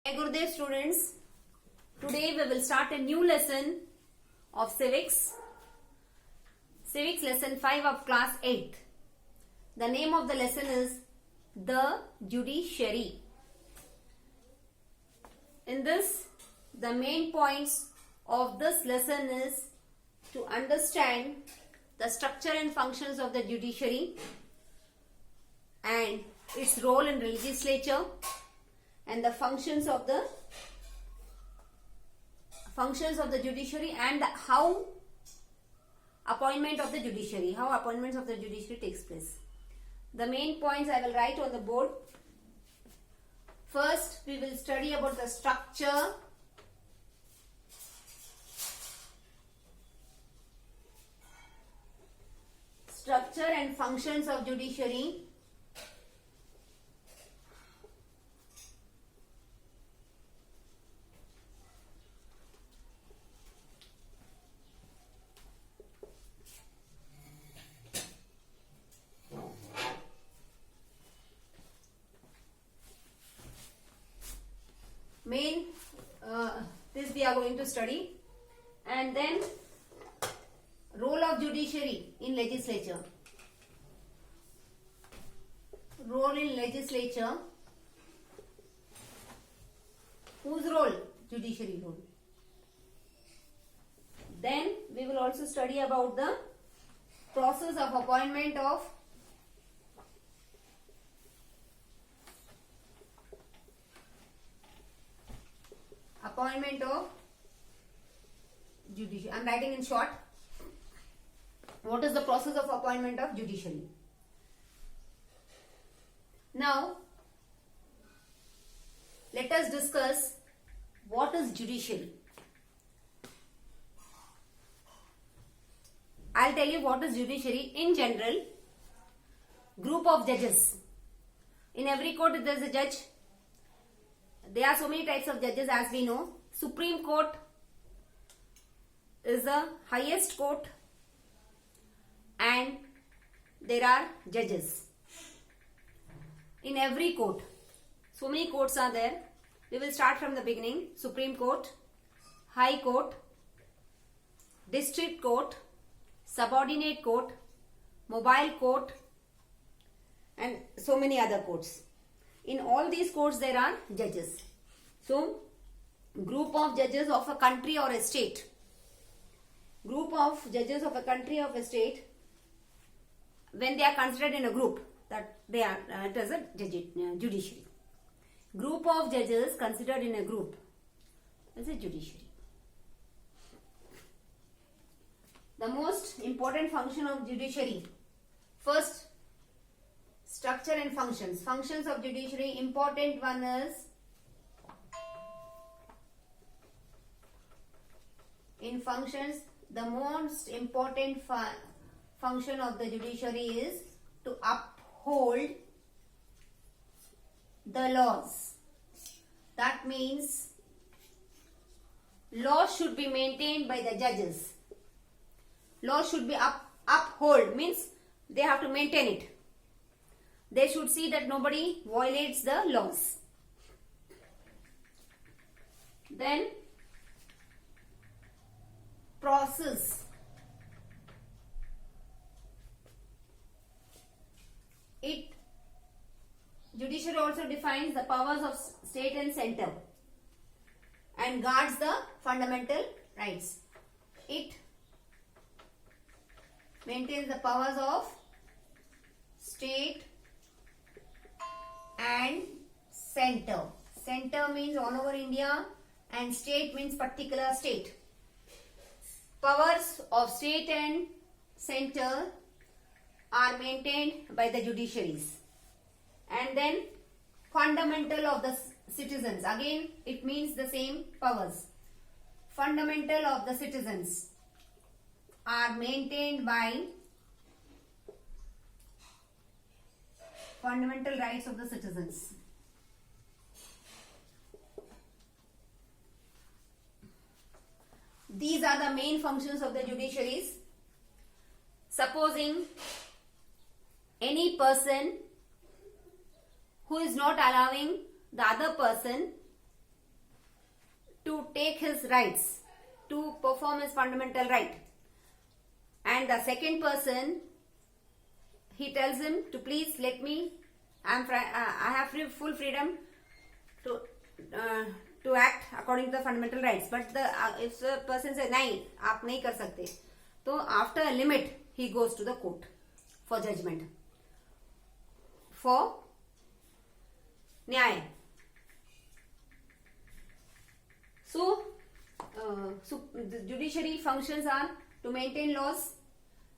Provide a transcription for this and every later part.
Hi Gurudev students, today we will start a new lesson of civics lesson 5 of class 8th. The name of the lesson is the judiciary. In this, the main points of this lesson is to understand the structure and functions of the judiciary and its role in legislature and the functions of the judiciary and how appointments of the judiciary takes place. The main points I will write on the board. First, we will study about the structure, and functions of judiciary. This we are going to study, and then role of judiciary in legislature. Role in legislature. Whose role? Judiciary role. Then we will also study about the process of appointment of judiciary. I am writing in short. What is the process of appointment of judiciary? Now, let us discuss what is judiciary. I'll tell you what is judiciary. In general, group of judges. In every court there is a judge. There are so many types of judges as we know. Supreme Court is the highest court and there are judges. In every court, so many courts are there. We will start from the beginning. Supreme Court, High Court, District Court, Subordinate Court, Mobile Court and so many other courts. In all these courts there are judges. So, group of judges of a country or a state. Group of judges of a country or a state, when they are considered in a group, that they are it is a judiciary. Group of judges considered in a group is a judiciary. The most important function of judiciary. First, structure and functions. Functions of judiciary. Important one is in functions. The most important function of the judiciary is to uphold the laws. That means laws should be maintained by the judges. Laws should be upheld means they have to maintain it. They should see that nobody violates the laws. Then process. Judiciary also defines the powers of state and center and guards the fundamental rights. It maintains the powers of state and center. Center means all over India and state means particular state. Powers of state and center are maintained by the judiciaries. And then fundamental of the citizens. Again, it means the same powers. Fundamental of the citizens are maintained by fundamental rights of the citizens. These are the main functions of the judiciaries. Supposing any person who is not allowing the other person to take his rights, to perform his fundamental right. And the second person, he tells him to please let me, I have full freedom to act according to the fundamental rights. But if the person says, nahi, aap nahi kar sakte, so after a limit, he goes to the court for judgment, for nyay. So the judiciary functions are to maintain laws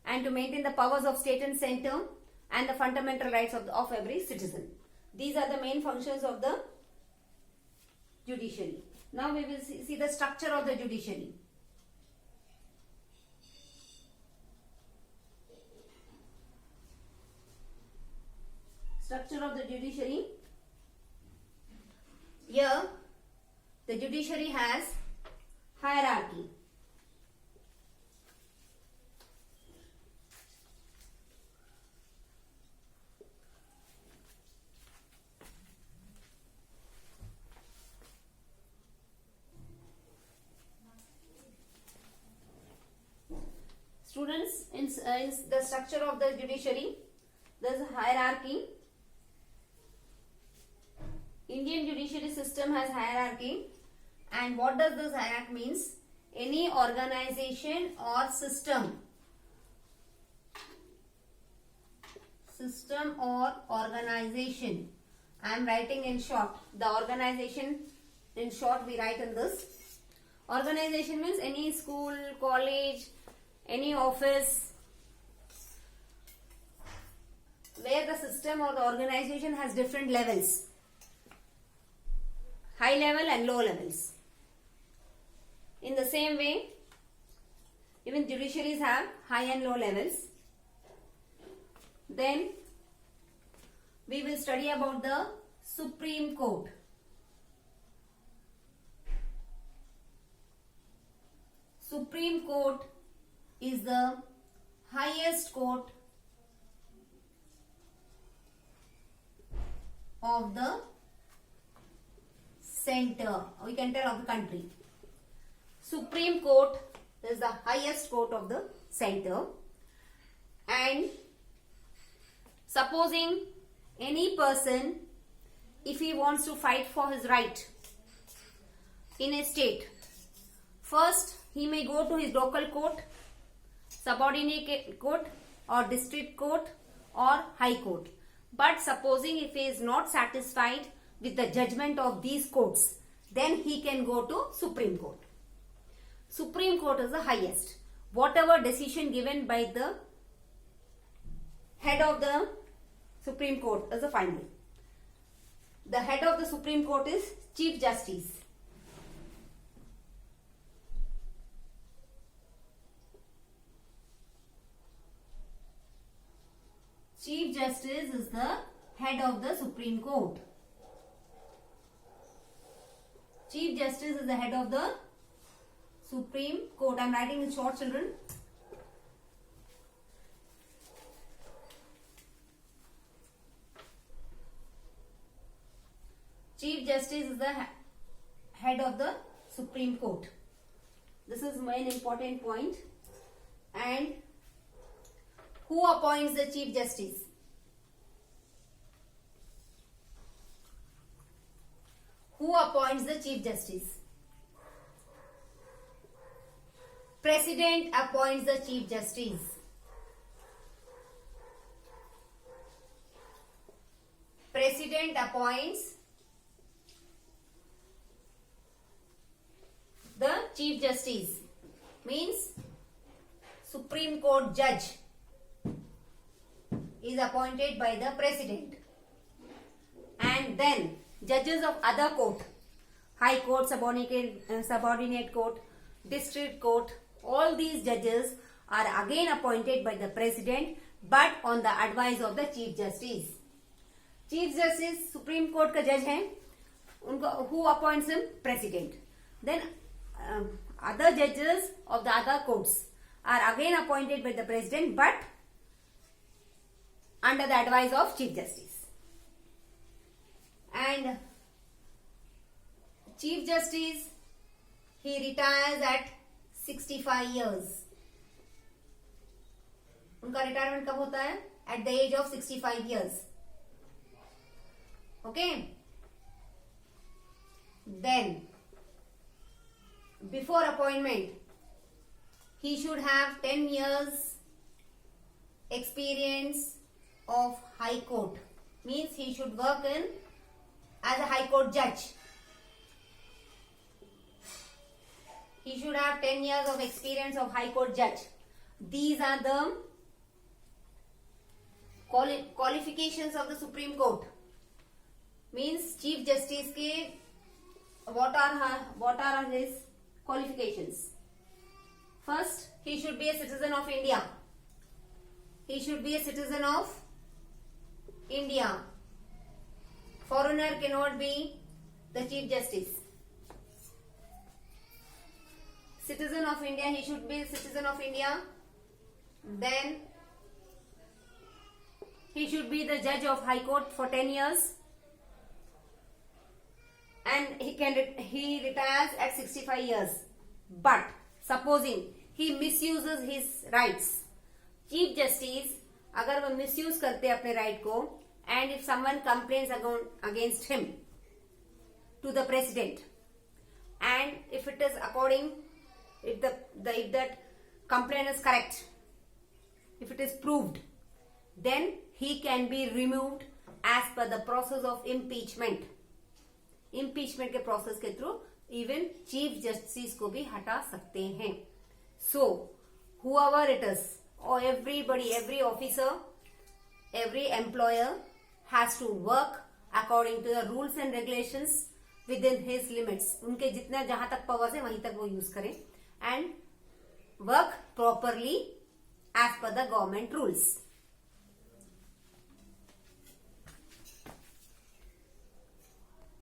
and to maintain the powers of state and center and the fundamental rights of every citizen. These are the main functions of the judiciary. Now we will see the structure of the judiciary. Structure of the judiciary. Here, the judiciary has hierarchy. Students, in the structure of the judiciary, there is a hierarchy. Indian judiciary system has hierarchy. And what does this hierarchy means? Any organization or system or organization. I am writing in short. The organization in short we write in this. Organization means any school, college, any office where the system or the organization has different levels, high level and low levels. In the same way, even judiciaries have high and low levels. Then we will study about the Supreme Court. Supreme Court is the highest court of the center, we can tell of the country. Supreme Court is the highest court of the center. And supposing any person, if he wants to fight for his right in a state, first he may go to his local court, subordinate court or district court or high court. But supposing if he is not satisfied with the judgment of these courts, then he can go to Supreme Court. Supreme Court is the highest. Whatever decision given by the head of the Supreme Court is the final. The head of the Supreme Court is Chief Justice. Chief Justice is the head of the Supreme Court. Chief Justice is the head of the Supreme Court. I am writing in short, children. Chief Justice is the head of the Supreme Court. This is an important point. And who appoints the Chief Justice? Who appoints the Chief Justice? President appoints the Chief Justice. President appoints the Chief Justice. Means Supreme Court judge is appointed by the President. And then judges of other court, high court, subordinate court, district court, all these judges are again appointed by the President, but on the advice of the Chief Justice. Chief Justice Supreme Court का judge है, उनको who appoints him? President. Then other judges of the other courts are again appointed by the President, but under the advice of Chief Justice. And Chief Justice he retires at 65 years. उनका retirement कब होता है? At the age of 65 years. Okay. Then, before appointment, he should have 10 years experience of High Court. Means he should work as a High Court judge. He should have 10 years of experience of High Court judge. These are the qualifications of the Supreme Court. Means Chief Justice के what are his qualifications? First, he should be a citizen of India. He should be a citizen of India. Foreigner cannot be the Chief Justice. Citizen of India, he should be a citizen of India. Then he should be the judge of High Court for 10 years. And he retires at 65 years. But supposing he misuses his rights, Chief Justice अगर वो misuse करते अपने right को, and if someone complains against him to the president, and if it is according, if that complaint is correct, if it is proved, then he can be removed as per the process of impeachment. Impeachment के process के through even Chief Justice को भी हटा सकते हैं. So whoever it is, or everybody, every officer, every employer has to work according to the rules and regulations within his limits. उनके जितना जहां तक powers है वहीं तक वो use करें and work properly as per the government rules.